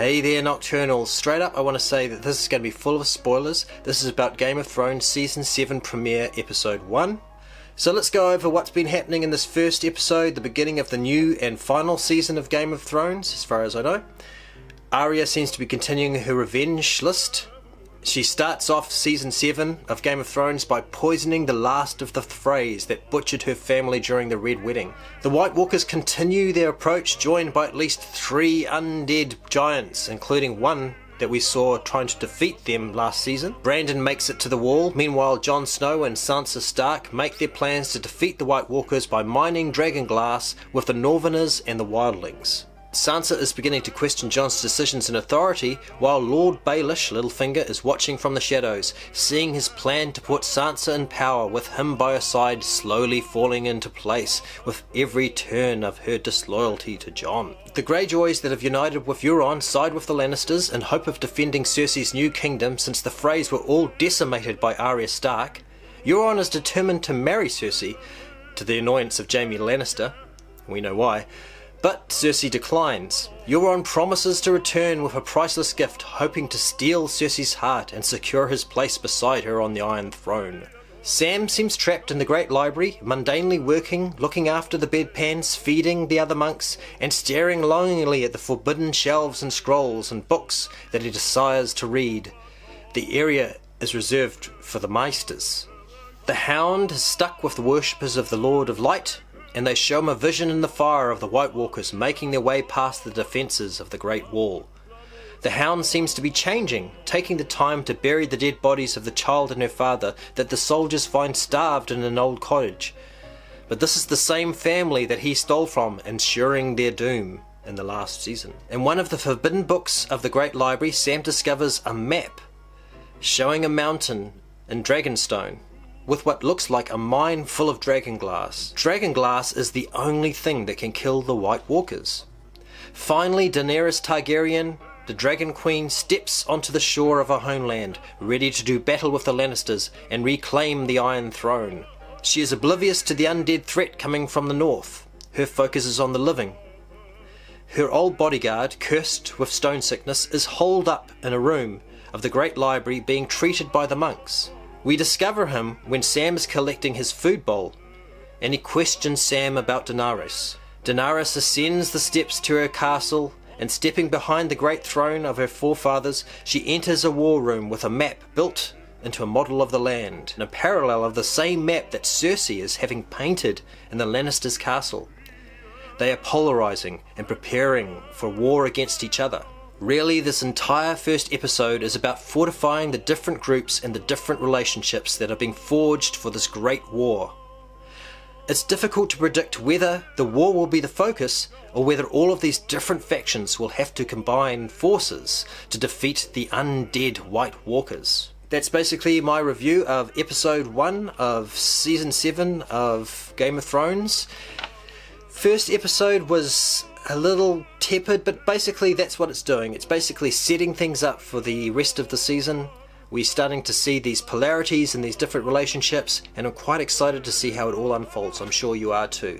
Hey there Nocturnals, straight up I want to say that this is going to be full of spoilers. This is about Game of Thrones Season 7 premiere Episode 1. So let's go over what's been happening in this first episode, the beginning of the new and final season of Game of Thrones, as far as I know. Arya seems to be continuing her revenge list. She starts off Season 7 of Game of Thrones by poisoning the last of the Freys that butchered her family during the Red Wedding. The White Walkers continue their approach, joined by at least 3 undead giants, including one that we saw trying to defeat them last season. Brandon makes it to the wall. Meanwhile, Jon Snow and Sansa Stark make their plans to defeat the White Walkers by mining dragon glass with the Northerners and the Wildlings. Sansa is beginning to question Jon's decisions and authority, while Lord Baelish, Littlefinger, is watching from the shadows, seeing his plan to put Sansa in power with him by her side slowly falling into place with every turn of her disloyalty to Jon. The Greyjoys that have united with Euron side with the Lannisters in hope of defending Cersei's new kingdom since the Freys were all decimated by Arya Stark. Euron is determined to marry Cersei, to the annoyance of Jaime Lannister. We know why. But Cersei declines. Euron promises to return with a priceless gift, hoping to steal Cersei's heart and secure his place beside her on the Iron Throne. Sam seems trapped in the Great Library, mundanely working, looking after the bedpans, feeding the other monks, and staring longingly at the forbidden shelves and scrolls and books that he desires to read. The area is reserved for the Maesters. The Hound is stuck with the worshippers of the Lord of Light, and they show him a vision in the fire of the White Walkers making their way past the defences of the Great Wall. The Hound seems to be changing, taking the time to bury the dead bodies of the child and her father that the soldiers find starved in an old cottage. But this is the same family that he stole from, ensuring their doom in the last season. In one of the forbidden books of the Great Library, Sam discovers a map showing a mountain in Dragonstone, with what looks like a mine full of dragon glass. Dragon glass is the only thing that can kill the White Walkers. Finally, Daenerys Targaryen, the Dragon Queen, steps onto the shore of her homeland, ready to do battle with the Lannisters and reclaim the Iron Throne. She is oblivious to the undead threat coming from the north. Her focus is on the living. Her old bodyguard, cursed with stone sickness, is holed up in a room of the Great Library being treated by the monks. We discover him when Sam is collecting his food bowl, and he questions Sam about Daenerys. Daenerys ascends the steps to her castle, and stepping behind the great throne of her forefathers, she enters a war room with a map built into a model of the land, and a parallel of the same map that Cersei is having painted in the Lannisters' castle. They are polarizing and preparing for war against each other. Really, this entire first episode is about fortifying the different groups and the different relationships that are being forged for this great war. It's difficult to predict whether the war will be the focus or whether all of these different factions will have to combine forces to defeat the undead White Walkers. That's basically my review of episode 1 of season 7 of Game of Thrones. First episode was a little tepid, but basically that's what it's doing. It's basically setting things up for the rest of the season. We're starting to see these polarities and these different relationships, and I'm quite excited to see how it all unfolds. I'm sure you are too.